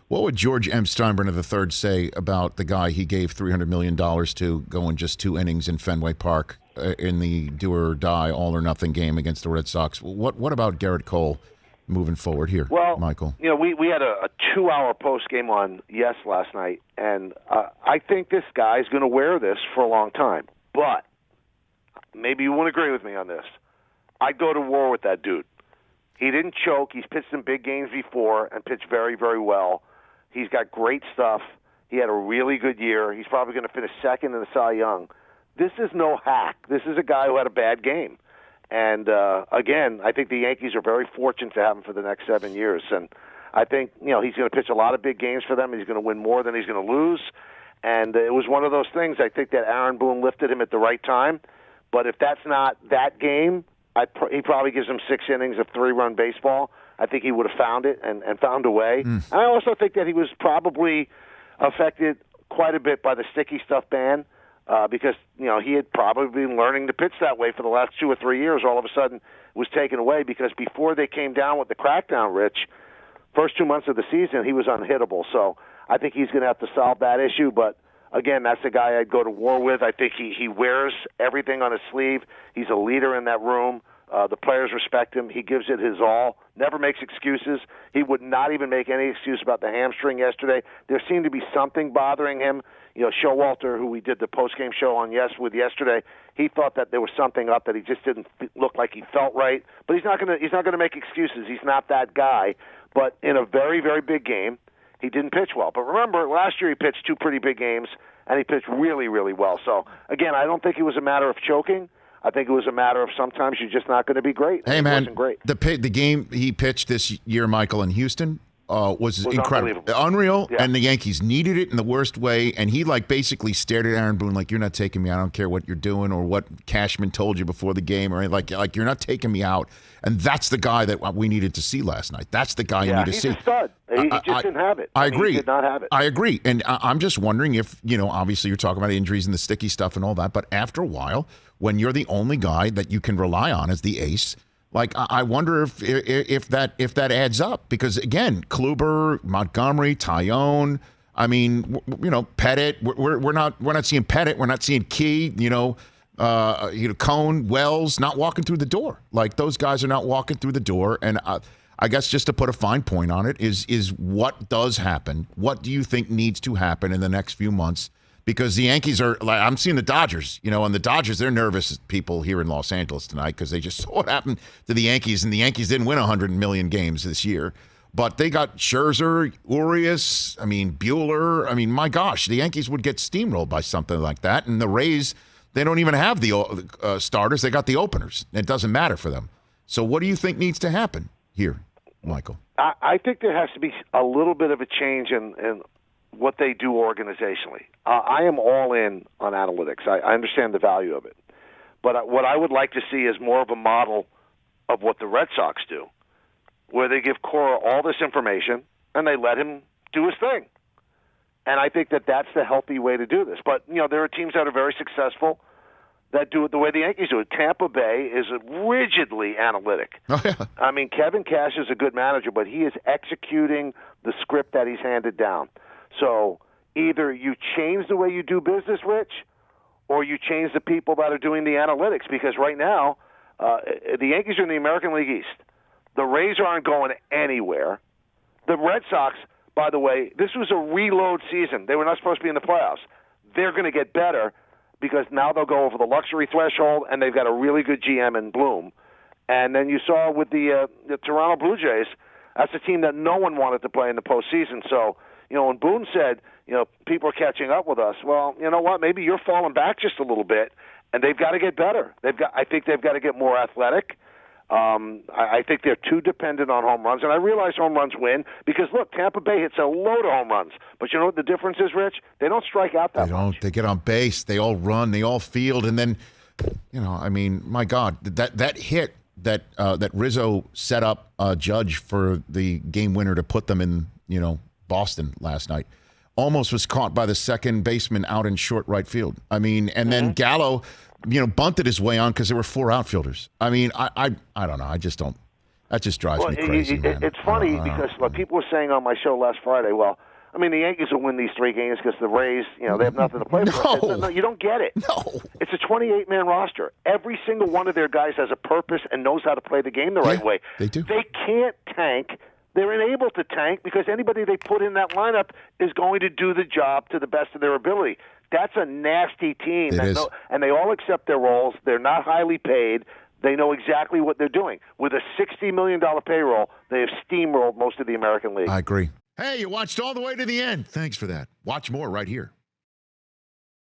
What would George M. Steinbrenner III say about the guy he gave $300 million to go in just 2 innings in Fenway Park in the do-or-die, all-or-nothing game against the Red Sox? What about Gerrit Cole moving forward here, Michael? You know, we had a 2-hour post-game on Yes last night, and I think this guy's going to wear this for a long time. But maybe you won't agree with me on this. I'd go to war with that dude. He didn't choke. He's pitched in big games before and pitched very, very well. He's got great stuff. He had a really good year. He's probably going to finish second in the Cy Young. This is no hack. This is a guy who had a bad game. And, again, I think the Yankees are very fortunate to have him for the next 7 years. And I think, you know, he's going to pitch a lot of big games for them. He's going to win more than he's going to lose. And it was one of those things. I think that Aaron Boone lifted him at the right time. But if that's not that game, he probably gives him 6 innings of 3-run baseball. I think he would have found it and found a way. And I also think that he was probably affected quite a bit by the sticky stuff ban because, you know, he had probably been learning to pitch that way for the last 2 or 3 years. All of a sudden it was taken away because before they came down with the crackdown, Rich, first 2 months of the season, he was unhittable. So I think he's going to have to solve that issue. But, again, that's the guy I'd go to war with. I think he wears everything on his sleeve. He's a leader in that room. The players respect him. He gives it his all, never makes excuses. He would not even make any excuse about the hamstring yesterday. There seemed to be something bothering him. You know, Showalter, who we did the post-game show on with yesterday, he thought that there was something up that he just didn't look like he felt right. But he's not going to make excuses. He's not that guy. But in a very, very big game, he didn't pitch well. But remember, last year he pitched 2 pretty big games, and he pitched really, really well. So, again, I don't think it was a matter of choking. I think it was a matter of sometimes you're just not going to be great. Hey, man, wasn't great. The game he pitched this year, Michael, in Houston was incredible. Unbelievable. Unreal, yeah. And the Yankees needed it in the worst way, and he, basically stared at Aaron Boone like, you're not taking me out. I don't care what you're doing or what Cashman told you before the game, or like you're not taking me out. And that's the guy that we needed to see last night. That's the guy you need to see. He's a stud. He just didn't have it. I agree. He did not have it. I agree. And I'm just wondering if, obviously you're talking about injuries and the sticky stuff and all that, but after a while, when you're the only guy that you can rely on as the ace, I wonder if that adds up. Because, again, Kluber, Montgomery, Tyone, Pettit, we're not seeing Pettit. We're not seeing Key, Cone, Wells not walking through the door. Those guys are not walking through the door. And I guess just to put a fine point on it is what does happen. What do you think needs to happen in the next few months? Because the Yankees are, I'm seeing the Dodgers, and the Dodgers, they're nervous people here in Los Angeles tonight because they just saw what happened to the Yankees, and the Yankees didn't win 100 million games this year. But they got Scherzer, Urias, Buehler. My gosh, the Yankees would get steamrolled by something like that. And the Rays, they don't even have the starters. They got the openers. It doesn't matter for them. So what do you think needs to happen here, Michael? I think there has to be a little bit of a change in what they do organizationally. I am all in on analytics. I understand the value of it. But what I would like to see is more of a model of what the Red Sox do, where they give Cora all this information and they let him do his thing. And I think that that's the healthy way to do this. But, there are teams that are very successful that do it the way the Yankees do it. Tampa Bay is rigidly analytic. Oh, yeah. Kevin Cash is a good manager, but he is executing the script that he's handed down. So either you change the way you do business, Rich, or you change the people that are doing the analytics. Because right now, the Yankees are in the American League East. The Rays aren't going anywhere. The Red Sox, by the way, this was a reload season. They were not supposed to be in the playoffs. They're going to get better because now they'll go over the luxury threshold, and they've got a really good GM in Bloom. And then you saw with the Toronto Blue Jays, that's a team that no one wanted to play in the postseason. So, when Boone said, people are catching up with us, well, you know what? Maybe you're falling back just a little bit, and they've got to get better. I think they've got to get more athletic. I think they're too dependent on home runs, and I realize home runs win because, look, Tampa Bay hits a load of home runs. But you know what the difference is, Rich? They don't strike out that much. They get on base. They all run. They all field. And then, my God, that hit that Rizzo set up Judge for the game winner to put them in, Boston last night, almost was caught by the second baseman out in short right field. Then Gallo, bunted his way on because there were 4 outfielders. I don't know. I just don't. That just drives me crazy, man. It's funny because like people were saying on my show last Friday, well, I mean, the Yankees will win these 3 games because the Rays, they have nothing to play for. No, you don't get it. No. It's a 28-man roster. Every single one of their guys has a purpose and knows how to play the game the right way. They do. They can't tank. They're unable to tank because anybody they put in that lineup is going to do the job to the best of their ability. That's a nasty team. And they all accept their roles. They're not highly paid. They know exactly what they're doing. With a $60 million payroll, they have steamrolled most of the American League. I agree. Hey, you watched all the way to the end. Thanks for that. Watch more right here.